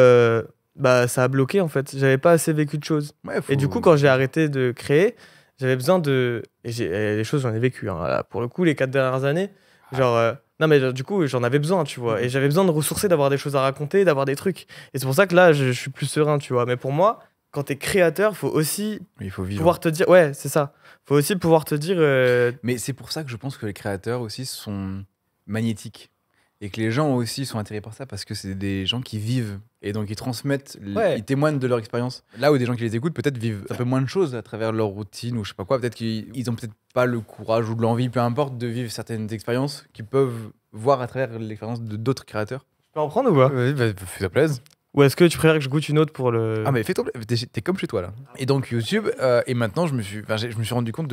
bah, ça a bloqué en fait. J'avais pas assez vécu de choses. Ouais, Et du coup, quand j'ai arrêté de créer, j'avais besoin de. Et les choses, j'en ai vécu. Hein. Là, pour le coup, les 4 dernières années, genre. Non, mais du coup, j'en avais besoin, tu vois. Et j'avais besoin de ressourcer, d'avoir des choses à raconter, d'avoir des trucs. Et c'est pour ça que là, je suis plus serein, tu vois. Mais pour moi, quand t'es créateur, faut aussi il faut vivre. pouvoir te dire. Ouais, c'est ça. Faut aussi pouvoir te dire. Mais c'est pour ça que je pense que les créateurs aussi sont magnétique. Et que les gens aussi sont attirés par ça parce que c'est des gens qui vivent et donc ils transmettent, ils témoignent de leur expérience. Là où des gens qui les écoutent peut-être vivent un peu moins de choses à travers leur routine ou je sais pas quoi. Peut-être qu'ils ont peut-être pas le courage ou de l'envie, peu importe, de vivre certaines expériences qu'ils peuvent voir à travers l'expérience de d'autres créateurs. Tu peux en prendre ou pas? Bah, fais-ça plaise. Ou est-ce que tu préfères que je goûte une autre pour le... Ah mais fais-toi plaisir, t'es comme chez toi là. Et donc YouTube, et maintenant je me suis rendu compte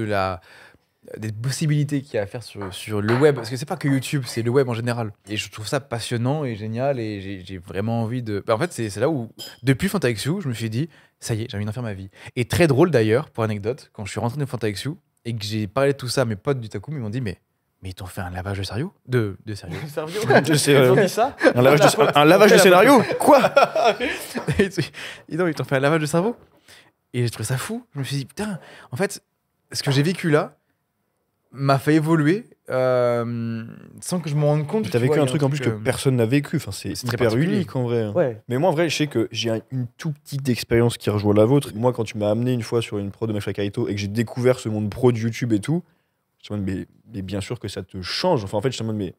des possibilités qu'il y a à faire sur le web, parce que c'est pas que YouTube, c'est le web en général. Et je trouve ça passionnant et génial, et j'ai vraiment envie de... Bah, en fait, c'est là où, depuis FantaXU, je me suis dit, ça y est, j'ai envie d'en faire ma vie. Et très drôle d'ailleurs, pour anecdote, quand je suis rentré dans FantaXU, et que j'ai parlé de tout ça à mes potes du Takoum, ils m'ont dit, mais ils t'ont fait un lavage de sérieux. De sérieux. Ils ont dit ça? Un lavage de scénario? Quoi? Ils t'ont fait un lavage de cerveau. Et j'ai trouvé ça fou. Je me suis dit, putain, en fait, ce que j'ai vécu là m'a fait évoluer sans que je me rende compte. T'as vécu un truc en plus que personne n'a vécu. Enfin, c'est hyper unique en vrai. Ouais. Mais moi, en vrai, je sais que j'ai une toute petite expérience qui rejoint la vôtre. Moi, quand tu m'as amené une fois sur une prod de Mafia Kaito et que j'ai découvert ce monde pro de YouTube et tout, je me suis dit, mais bien sûr que ça te change. Enfin, en fait, je me suis dit, mais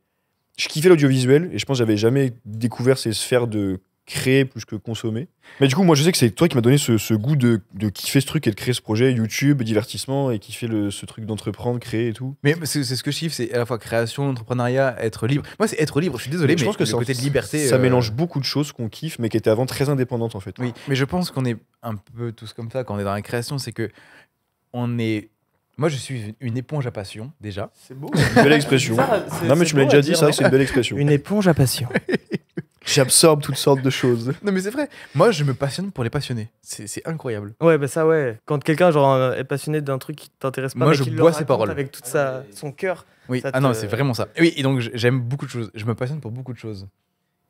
je kiffais l'audiovisuel et je pense que j'avais jamais découvert ces sphères de créer plus que consommer. Mais du coup, moi, je sais que c'est toi qui m'as donné ce goût de kiffer ce truc et de créer ce projet YouTube, divertissement, et kiffer ce truc d'entreprendre, créer et tout. Mais c'est ce que je kiffe, c'est à la fois création, entrepreneuriat, être libre. Moi, c'est être libre, je suis désolé, mais je pense que le côté de liberté... ça mélange beaucoup de choses qu'on kiffe, mais qui étaient avant très indépendantes, en fait. Oui, mais je pense qu'on est un peu tous comme ça quand on est dans la création, c'est que on est... Moi, je suis une éponge à passion, déjà. C'est beau. Une belle expression. Non, mais tu me l'as déjà dit, ça, c'est une belle expression. Une éponge à passion. J'absorbe toutes sortes de choses. Non, mais c'est vrai. Moi, je me passionne pour les passionnés. C'est incroyable. Ouais, bah ça, ouais. Quand quelqu'un genre est passionné d'un truc qui t'intéresse pas, moi, mais je qu'il bois le ses paroles. avec toute son cœur. Oui. Ça Ah non, c'est vraiment ça. Et oui, et donc j'aime beaucoup de choses. Je me passionne pour beaucoup de choses.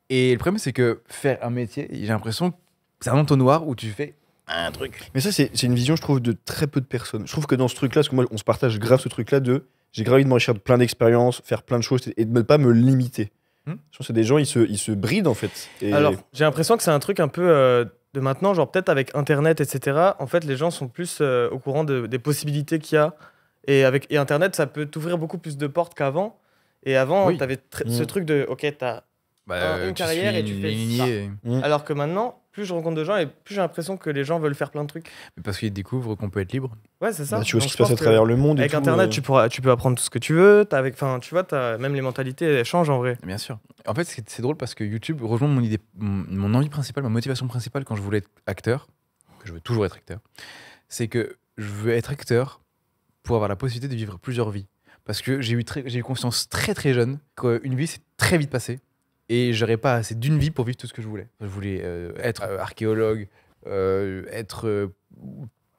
Et le problème, c'est que faire un métier, j'ai l'impression que c'est un entonnoir où tu fais un truc. Mais ça, c'est une vision, je trouve, de très peu de personnes. Je trouve que dans ce truc-là, parce que moi, on se partage grave ce truc-là j'ai grave envie de m'enrichir de plein d'expériences, faire plein de choses et de ne pas me limiter. Je pense que c'est des gens, ils se brident en fait. Et... Alors, j'ai l'impression que c'est un truc un peu de maintenant, genre peut-être avec Internet, etc. En fait, les gens sont plus au courant des possibilités qu'il y a. Et avec Internet, ça peut t'ouvrir beaucoup plus de portes qu'avant. Et avant, Oui. t'avais ce truc de, ok, t'as une carrière et tu fais ça. Alors que maintenant, plus je rencontre de gens et plus j'ai l'impression que les gens veulent faire plein de trucs. Mais parce qu'ils découvrent qu'on peut être libre. Ouais, c'est ça. Bah, tu vois ce Donc, qui se passe à travers le monde. Avec et tout, Internet, tu peux apprendre tout ce que tu veux. Tu vois, même les mentalités elles changent en vrai. Bien sûr. En fait, c'est drôle parce que YouTube rejoint mon envie principale, ma motivation principale quand je voulais être acteur, que je veux toujours être acteur, c'est que je veux être acteur pour avoir la possibilité de vivre plusieurs vies. Parce que j'ai eu conscience très très jeune qu'une vie c'est très vite passé et j'aurais pas assez d'une vie pour vivre tout ce que je voulais. Je voulais être archéologue, être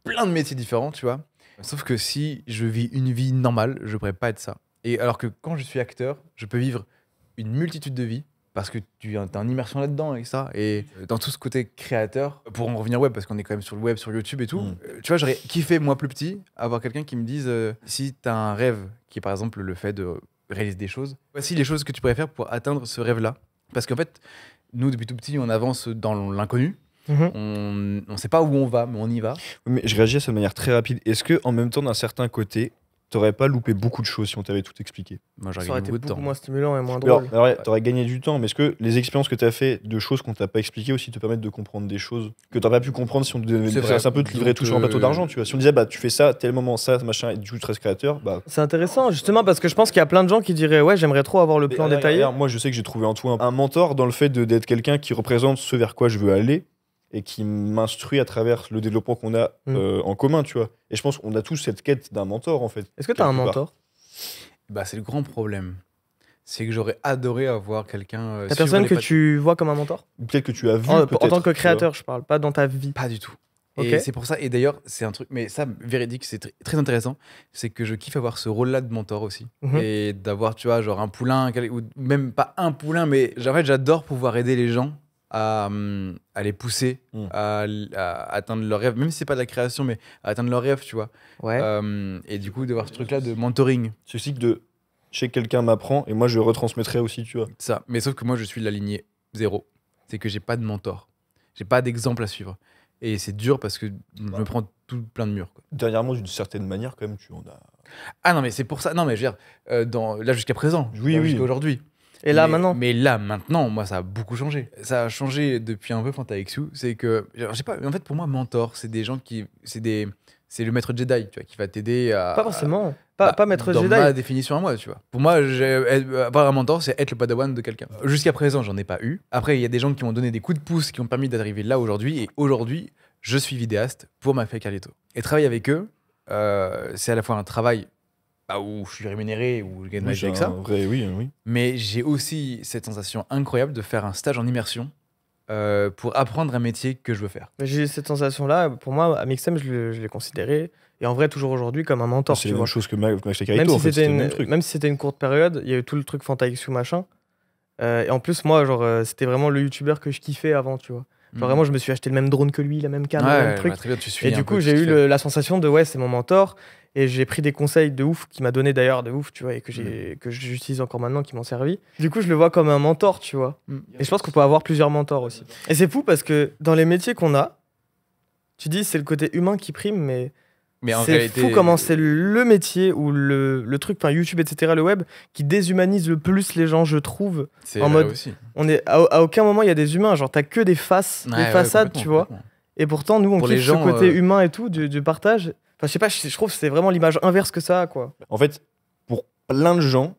plein de métiers différents, tu vois. Sauf que si je vis une vie normale, je pourrais pas être ça. Et alors que quand je suis acteur, je peux vivre une multitude de vies parce que tu as une immersion là-dedans et ça. Et dans tout ce côté créateur, pour en revenir web, parce qu'on est quand même sur le web, sur YouTube et tout, tu vois, j'aurais kiffé, moi plus petit, avoir quelqu'un qui me dise si tu as un rêve, qui est par exemple le fait de réaliser des choses, voici les choses que tu pourrais faire pour atteindre ce rêve-là. Parce qu'en fait, nous, depuis tout petit, on avance dans l'inconnu. On ne sait pas où on va, mais on y va. Mais je réagis à ça de manière très rapide. Est-ce que en même temps, d'un certain côté, t'aurais pas loupé beaucoup de choses si on t'avait tout expliqué? Moi, j'aurais Ça aurait gagné été beaucoup de beaucoup temps. moins stimulant et moins drôle. Alors, t'aurais gagné du temps, mais est-ce que les expériences que t'as fait de choses qu'on t'a pas expliquées aussi te permettent de comprendre des choses que t'aurais pas pu comprendre si on te C'est vrai. un peu te livrer tout sur un plateau d'argent, tu vois? Si on disait, bah, tu fais ça, tel moment, ça, machin, et du coup, tu restes créateur, bah. C'est intéressant, justement, parce que je pense qu'il y a plein de gens qui diraient, ouais, j'aimerais trop avoir le plan détaillé. Regarde, moi, je sais que j'ai trouvé en toi un mentor dans le fait d'être quelqu'un qui représente ce vers quoi je veux aller et qui m'instruit à travers le développement qu'on a en commun, tu vois. Et je pense qu'on a tous cette quête d'un mentor, en fait. Est-ce que tu as un quelque part. mentor? Bah, c'est le grand problème. C'est que j'aurais adoré avoir quelqu'un. La personne que tu vois comme un mentor? Ou peut-être que tu as vu. En peut-être, tant que tu vois. créateur, je parle, pas dans ta vie. Pas du tout. Ok. Et c'est pour ça, et d'ailleurs, c'est un truc, mais ça, véridique, c'est très intéressant, c'est que je kiffe avoir ce rôle-là de mentor aussi. Et d'avoir, tu vois, genre un poulain, ou même pas un poulain, mais en fait, j'adore pouvoir aider les gens à les pousser, à atteindre leurs rêves, même si c'est pas de la création, mais à atteindre leurs rêves, tu vois. Ouais. Et du coup, d'avoir ce truc-là de mentoring. C'est aussi que je sais que quelqu'un m'apprend et moi je retransmettrai aussi, tu vois. Ça. Mais sauf que moi, je suis de la lignée 0. C'est que j'ai pas de mentor. J'ai pas d'exemple à suivre. Et c'est dur parce que je me prends tout plein de murs, quoi. Dernièrement, d'une certaine manière, quand même, tu en as. Ah non, mais c'est pour ça. Non, mais je veux dire, là jusqu'à présent, Oui, oui. jusqu'à aujourd'hui. Et là, maintenant. Mais là, maintenant, moi, ça a beaucoup changé. Ça a changé depuis un peu FantaXU. C'est que, je sais pas, en fait, pour moi, mentor, c'est des gens qui. C'est le maître Jedi, tu vois, qui va t'aider à. Pas forcément. Pas maître dans Jedi. ma définition à moi, tu vois. Pour moi, avoir un mentor, c'est être le padawan de quelqu'un. Jusqu'à présent, j'en ai pas eu. Après, il y a des gens qui m'ont donné des coups de pouce qui ont permis d'arriver là aujourd'hui. Et aujourd'hui, je suis vidéaste pour Mafia Carlito. Et travailler avec eux, c'est à la fois un travail où je suis rémunéré, où je gagne ma vie avec ça. Oui. Mais j'ai aussi cette sensation incroyable de faire un stage en immersion pour apprendre un métier que je veux faire. J'ai cette sensation-là. Pour moi, Amixem, je l'ai considéré, et en vrai, toujours aujourd'hui, comme un mentor. C'est la même chose que Mafia Carlito. Même en si fait, c'était le même truc. même si c'était une courte période, il y a eu tout le truc FantaXU machin. Et en plus, moi, genre, c'était vraiment le youtubeur que je kiffais avant, tu vois. Genre, vraiment, je me suis acheté le même drone que lui, la même cam, le même truc. Très bien, tu suis Et du coup, j'ai eu la sensation de, ouais, c'est mon mentor. Et j'ai pris des conseils de ouf, qui m'a donné d'ailleurs de ouf, tu vois, et que j'utilise encore maintenant, qui m'ont servi. Du coup, je le vois comme un mentor, tu vois. Et je pense qu'on peut avoir plusieurs mentors aussi. Et c'est fou parce que dans les métiers qu'on a, tu dis c'est le côté humain qui prime, mais en c'est réalité, fou comment c'est le métier ou le truc, enfin YouTube, etc., le web, qui déshumanise le plus les gens, je trouve. C'est en mode, aussi. on est à aucun moment il y a des humains, genre t'as que des faces, des façades, tu vois. Et pourtant, nous, on Pour kiffe les gens, ce côté humain et tout, du partage. Enfin, je sais pas, je trouve que c'est vraiment l'image inverse que ça a, quoi. En fait, pour plein de gens,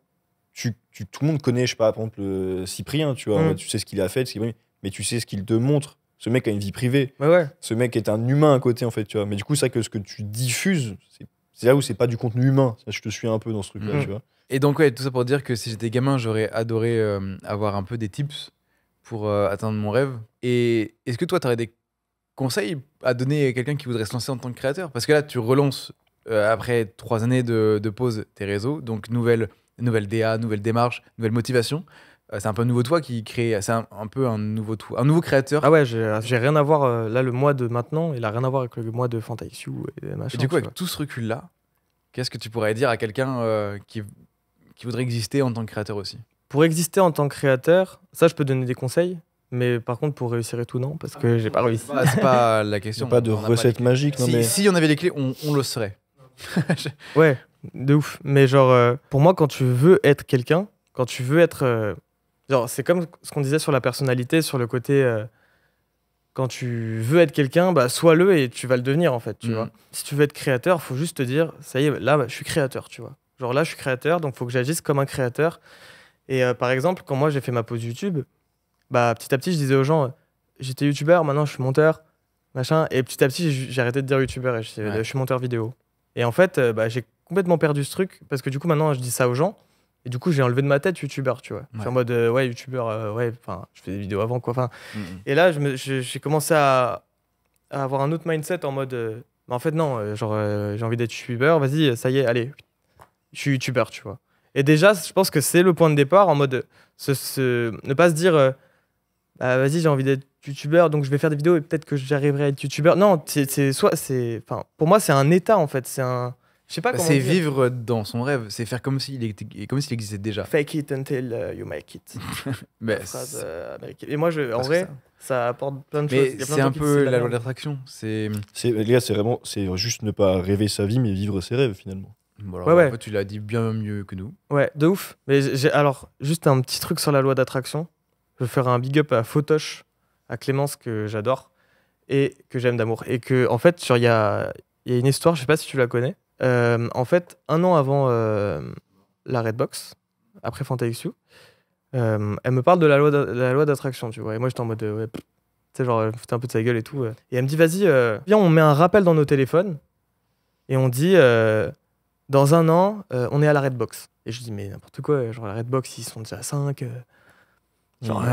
tout le monde connaît, je sais pas, par exemple, Cyprien, tu vois. Tu sais ce qu'il a fait, mais tu sais ce qu'il te montre. Ce mec a une vie privée. Ouais. Ce mec est un humain à côté, en fait, tu vois. Mais du coup, c'est vrai que ce que tu diffuses, c'est là où c'est pas du contenu humain. Ça, je te suis un peu dans ce truc-là, tu vois. Et donc, ouais, tout ça pour dire que si j'étais gamin, j'aurais adoré avoir un peu des tips pour atteindre mon rêve. Et est-ce que toi, tu aurais des conseils à donner à quelqu'un qui voudrait se lancer en tant que créateur? Parce que là, tu relances, après 3 années de pause, tes réseaux. Donc, nouvelle DA, nouvelle démarche, nouvelle motivation. C'est un peu un nouveau toi qui crée. C'est un peu un nouveau créateur. Ah ouais, j'ai rien à voir. Là, le mois de maintenant, il a rien à voir avec le mois de FantaXU et machin. Et du coup, avec tout ce recul-là, qu'est-ce que tu pourrais dire à quelqu'un qui voudrait exister en tant que créateur aussi? Pour exister en tant que créateur, ça, je peux donner des conseils. Mais par contre, pour réussir et tout, non, parce que j'ai pas réussi. C'est pas la question. Il n'y a pas de recette magique. Si on avait les clés, on le saurait. Ouais, de ouf. Mais genre, pour moi, quand tu veux être quelqu'un, quand tu veux être... genre, c'est comme ce qu'on disait sur la personnalité, sur le côté... quand tu veux être quelqu'un, bah, sois-le et tu vas le devenir, en fait, tu vois. Si tu veux être créateur, faut juste te dire, ça y est, là, je suis créateur, tu vois. Genre là, je suis créateur, donc faut que j'agisse comme un créateur. Et par exemple, quand moi, j'ai fait ma pause YouTube, bah, petit à petit, je disais aux gens, j'étais youtubeur, maintenant je suis monteur, machin. Et petit à petit, j'ai arrêté de dire youtubeur et je suis monteur vidéo. Et en fait, bah, j'ai complètement perdu ce truc parce que du coup, maintenant, je dis ça aux gens. Et du coup, j'ai enlevé de ma tête youtubeur, tu vois. Je suis en mode, ouais, youtubeur, ouais, enfin, je fais des vidéos avant, quoi. Enfin, Et là, j'ai commencé à avoir un autre mindset en mode, bah, en fait, non, j'ai envie d'être youtubeur, vas-y, ça y est, allez, je suis youtubeur, tu vois. Et déjà, je pense que c'est le point de départ en mode, ne pas se dire, vas-y, j'ai envie d'être youtubeur, donc je vais faire des vidéos et peut-être que j'arriverai à être youtubeur. Non, pour moi, c'est un état en fait. C'est un. Je sais pas comment c'est dire. Vivre dans son rêve, c'est faire comme s'il existait déjà. Fake it until you make it. Mais phrase américaine. Et moi, en vrai, ça apporte plein de choses. Mais c'est un peu la loi d'attraction. Les gars, c'est juste ne pas rêver sa vie, mais vivre ses rêves finalement. Bon, alors, en fait, tu l'as dit bien mieux que nous. Ouais, de ouf. Mais alors, juste un petit truc sur la loi d'attraction. Je veux faire un big up à Photosh, à Clémence, que j'adore et que j'aime d'amour. Et que, en fait, il y a une histoire, je sais pas si tu la connais. En fait, 1 an avant la Redbox, après FantaXU, elle me parle de la loi d'attraction, tu vois. Et moi, j'étais en mode, ouais, tu sais, genre, elle me foutait un peu de sa gueule et tout. Et elle me dit, vas-y, viens, on met un rappel dans nos téléphones et on dit, dans 1 an, on est à la Redbox. Et je dis, mais n'importe quoi, genre, la Redbox, ils sont déjà 5. Genre,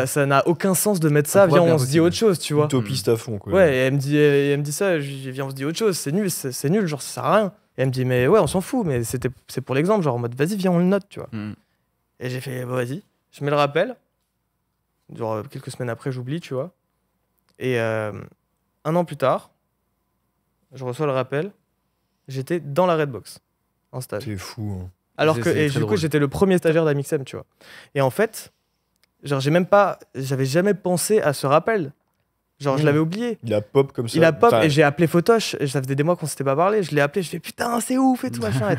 ça n'a aucun sens de mettre ça, viens, on se dit autre chose, tu vois. Utopiste à fond, quoi. Ouais, et elle me dit ça, viens, on se dit autre chose, c'est nul, genre, ça sert à rien. Et elle me dit, mais ouais, on s'en fout, mais c'est pour l'exemple, genre, en mode, vas-y, viens, on le note, tu vois. Et j'ai fait, bah, vas-y, je mets le rappel. Genre, quelques semaines après, j'oublie, tu vois. Et 1 an plus tard, je reçois le rappel, j'étais dans la Redbox, en stage. C'est fou, hein. Alors que, et du coup, j'étais le premier stagiaire d'Amixem, tu vois. Et en fait, genre, j'avais jamais pensé à ce rappel. Genre, je l'avais oublié. Il a pop comme ça. Il a pop et j'ai appelé Photoche. Et ça faisait des mois qu'on s'était pas parlé. Je l'ai appelé, je fais putain, c'est ouf et tout machin.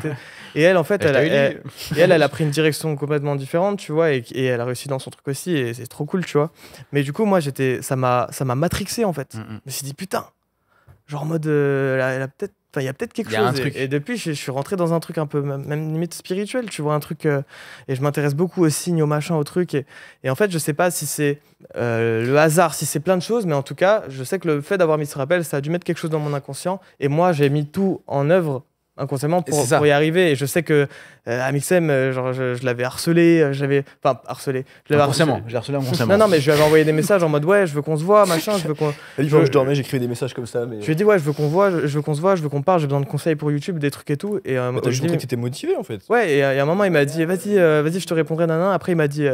Et elle, en fait, elle a pris une direction complètement différente, tu vois, et elle a réussi dans son truc aussi. Et c'est trop cool, tu vois. Mais du coup, moi, ça m'a matrixé en fait. Je me suis dit putain, genre en mode, elle a peut-être. Il y a peut-être quelque chose. Et depuis, je suis rentré dans un truc un peu, même limite spirituel, tu vois, un truc. Et je m'intéresse beaucoup aux signes, aux machins, aux trucs. Et en fait, je sais pas si c'est le hasard, si c'est plein de choses, mais en tout cas, je sais que le fait d'avoir mis ce rappel, ça a dû mettre quelque chose dans mon inconscient. Et moi, j'ai mis tout en œuvre inconsciemment pour y arriver. Et je sais que Amixem, genre, je l'avais harcelé, enfin, harcelé. Inconsciemment, j'ai harcelé inconsciemment. Non, mais je lui avais envoyé des messages en mode ouais, je veux qu'on se voit, machin, je veux qu'on. Je dormais, j'écrivais des messages comme ça. Mais... Je lui ai dit ouais, je veux qu'on se voit, je veux qu'on parle, j'ai besoin de conseils pour YouTube, des trucs et tout. Et t'as juste montré que t'étais motivé en fait. Ouais, et à un moment, il m'a dit vas-y, je te répondrai, nanan. Après, il m'a dit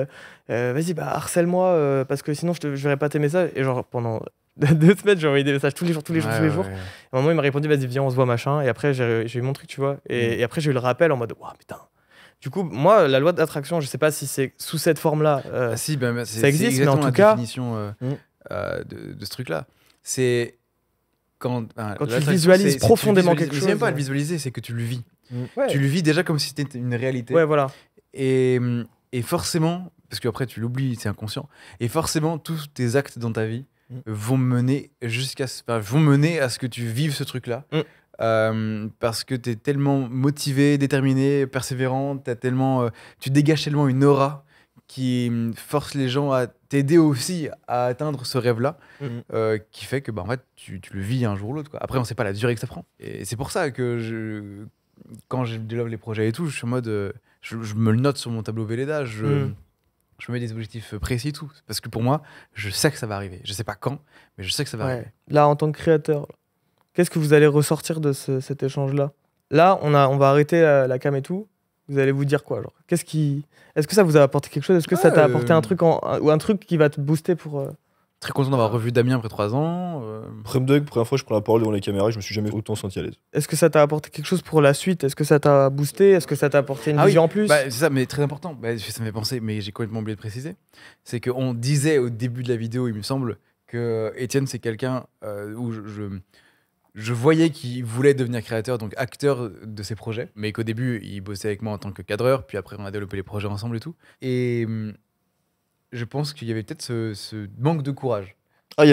vas-y, bah harcèle-moi parce que sinon, je verrai pas tes messages. Et genre, pendant 2 semaines, j'ai envoyé des messages tous les jours. À un moment, il m'a répondu vas-y, viens, on se voit, machin. Et après, j'ai eu mon truc, tu vois. Et après, j'ai eu le rappel en mode waouh, putain. Du coup, moi, la loi d'attraction, je sais pas si c'est sous cette forme-là. Si, ça existe, mais en tout cas. La définition de ce truc-là, c'est quand tu visualises profondément quelque chose. C'est même pas à le visualiser, c'est que tu le vis. Tu le vis déjà comme si c'était une réalité. Ouais, voilà. Et forcément, parce qu'après tu l'oublies, c'est inconscient, et forcément, tous tes actes dans ta vie vont mener à ce que tu vives ce truc-là. Parce que tu es tellement motivé, déterminé, persévérant, tu dégages tellement une aura qui force les gens à t'aider aussi à atteindre ce rêve-là, qui fait que en fait, tu le vis un jour ou l'autre, quoi. Après, on sait pas la durée que ça prend. Et c'est pour ça que quand je développe les projets et tout, je suis en mode... je me le note sur mon tableau Velleda, je me mets des objectifs précis et tout. Parce que pour moi, je sais que ça va arriver. Je sais pas quand, mais je sais que ça va arriver. Là, en tant que créateur, qu'est-ce que vous allez ressortir de cet échange-là? Là, on va arrêter la cam et tout. Vous allez vous dire quoi, genre? Est-ce que ça vous a apporté quelque chose? Est-ce que ça t'a apporté un truc ou un truc qui va te booster pour... Très content d'avoir revu Damien après 3 ans. Première fois je prends la parole devant les caméras, je me suis jamais autant senti à l'aise. Est-ce que ça t'a apporté quelque chose pour la suite? Est-ce que ça t'a boosté? Est-ce que ça t'a apporté une vision en plus? C'est ça, mais très important. Ça me fait penser, mais j'ai complètement oublié de préciser. C'est qu'on disait au début de la vidéo, il me semble, que Étienne, c'est quelqu'un où je voyais qu'il voulait devenir créateur, donc acteur de ses projets, mais qu'au début, il bossait avec moi en tant que cadreur, puis après, on a développé les projets ensemble et tout. Et je pense qu'il y avait peut-être ce manque de courage. Il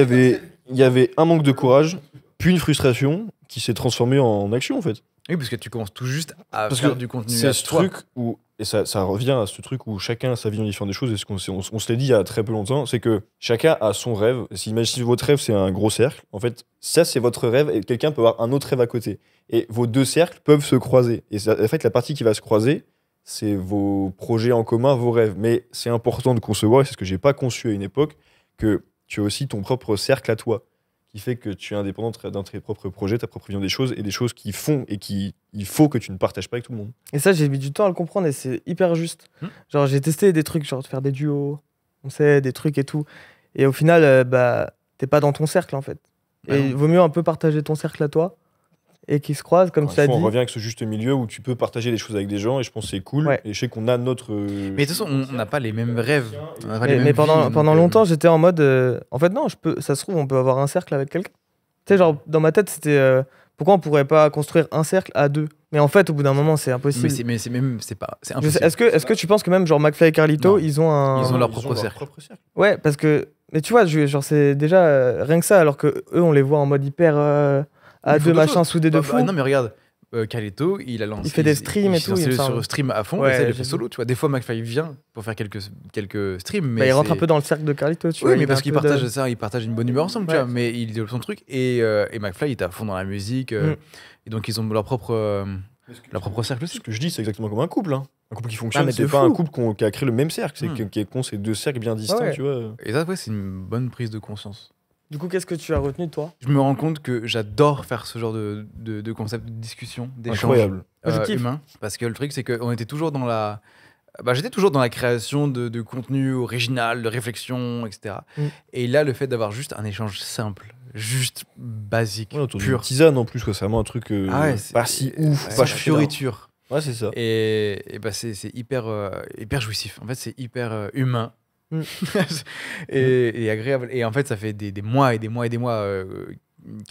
y avait un manque de courage, puis une frustration qui s'est transformée en action en fait. Oui, parce que tu commences tout juste à faire du contenu. C'est ce truc où, et ça revient à ce truc où chacun a sa vision différente des choses, et ce qu'on se l'est dit il y a très peu longtemps, c'est que chacun a son rêve. Si votre rêve c'est un gros cercle, en fait, ça c'est votre rêve et quelqu'un peut avoir un autre rêve à côté. Et vos 2 cercles peuvent se croiser. Et en fait, la partie qui va se croiser, c'est vos projets en commun, vos rêves. Mais c'est important de concevoir, et c'est ce que j'ai pas conçu à une époque, que tu as aussi ton propre cercle à toi, qui fait que tu es indépendant dans tes propres projets, ta propre vision des choses, et des choses qui font et il faut que tu ne partages pas avec tout le monde. Et ça, j'ai mis du temps à le comprendre, et c'est hyper juste. Genre, j'ai testé des trucs, genre de faire des duos, on sait, des trucs et tout. Et au final, t'es pas dans ton cercle, en fait. Et il vaut mieux un peu partager ton cercle à toi, et qui se croisent, comme tu l'as dit. On revient avec ce juste milieu où tu peux partager des choses avec des gens, et je pense que c'est cool. Et je sais qu'on a notre... Mais de toute façon, on n'a pas les mêmes rêves. Mais pendant longtemps, j'étais en mode... en fait, non, ça se trouve, on peut avoir un cercle avec quelqu'un. Tu sais, genre, dans ma tête, c'était... pourquoi on pourrait pas construire un cercle à 2? Mais en fait, au bout d'un moment, c'est impossible. C'est impossible. Est-ce que tu penses que même, genre, McFly et Carlito, ils ont leur propre cercle. Ouais, parce que... Mais tu vois, genre, c'est déjà rien que ça, alors que eux, on les voit en mode hyper... à 2 machins soudés de fou. Non mais regarde, Carlito, il a lancé... Il fait des streams et tout. Il sur stream à fond, et ça il le fait solo, tu vois. Des fois McFly vient pour faire quelques streams, mais il rentre un peu dans le cercle de Carlito, tu vois. Oui, mais parce qu'ils partagent ça, ils partagent une bonne humeur ensemble, tu vois. Mais il développe son truc, et McFly il est à fond dans la musique, et donc ils ont leur propre cercle aussi. Ce que je dis, c'est exactement comme un couple, hein. Un couple qui fonctionne, c'est pas un couple qui a créé le même cercle, c'est qui ont ces 2 cercles bien distincts, tu vois. Et ça, c'est une bonne prise de conscience. Du coup, qu'est-ce que tu as retenu, toi? Je me rends compte que j'adore faire ce genre de concept de discussion, d'échange humain. Parce que le truc, c'est qu'on était toujours dans la... j'étais toujours dans la création de contenu original, de réflexion, etc. Et là, le fait d'avoir juste un échange simple, juste basique, pur. Une tisane en plus, quoi. C'est vraiment un truc pas si ouf, pas fioriture. Ouais, c'est ça. Et c'est hyper jouissif. En fait, c'est hyper humain. et agréable. Et en fait, ça fait des mois et des mois et des mois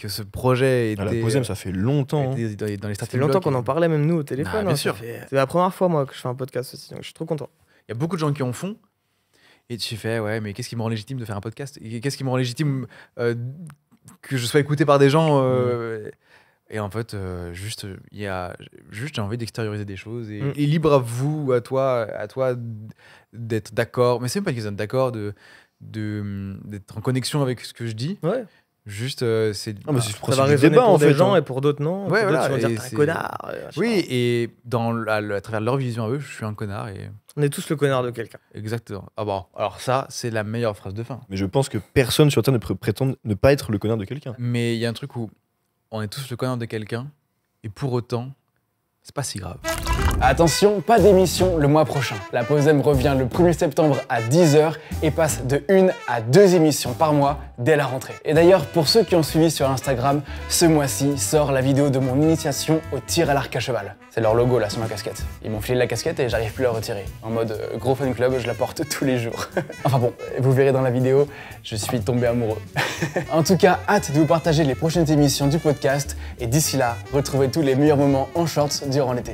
que ce projet était... La Posem, ça fait longtemps. Dans les Ça starting fait longtemps blocks. qu'on en parlait, même nous, au téléphone. Bien sûr. C'est la première fois, moi, que je fais un podcast aussi, donc je suis trop content. Il y a beaucoup de gens qui en font. Et tu fais, ouais, mais qu'est-ce qui me rend légitime de faire un podcast? Et qu'est-ce qui me rend légitime que je sois écouté par des gens Et en fait, juste, j'ai envie d'extérioriser des choses. Et libre à vous, à toi d'être d'accord. Mais c'est même pas une question d'accord, d'être en connexion avec ce que je dis. Ouais. Juste, c'est... Ah, bah, c'est le Ça principe va du résonner débat, pour en des fait. gens et pour d'autres non. Ouais, Pour d'autres, voilà, ils vont et dire t'es un c'est- connard. Oui, et à travers leur vision à eux, je suis un connard. Et... On est tous le connard de quelqu'un. Exactement. Ah bon, alors ça, c'est la meilleure phrase de fin. Mais je pense que personne sur Terre ne peut prétendre ne pas être le connard de quelqu'un. Mais il y a un truc où on est tous le connard de quelqu'un, et pour autant, c'est pas si grave. Attention, pas d'émission le mois prochain. La Posem revient le 1er septembre à 10h et passe de 1 à 2 émissions par mois dès la rentrée. Et d'ailleurs, pour ceux qui ont suivi sur Instagram, ce mois-ci sort la vidéo de mon initiation au tir à l'arc à cheval. C'est leur logo là sur ma casquette. Ils m'ont filé la casquette et j'arrive plus à la retirer. En mode gros fan club, je la porte tous les jours. Enfin bon, vous verrez dans la vidéo, je suis tombé amoureux. En tout cas, hâte de vous partager les prochaines émissions du podcast et d'ici là, retrouvez tous les meilleurs moments en shorts durant l'été.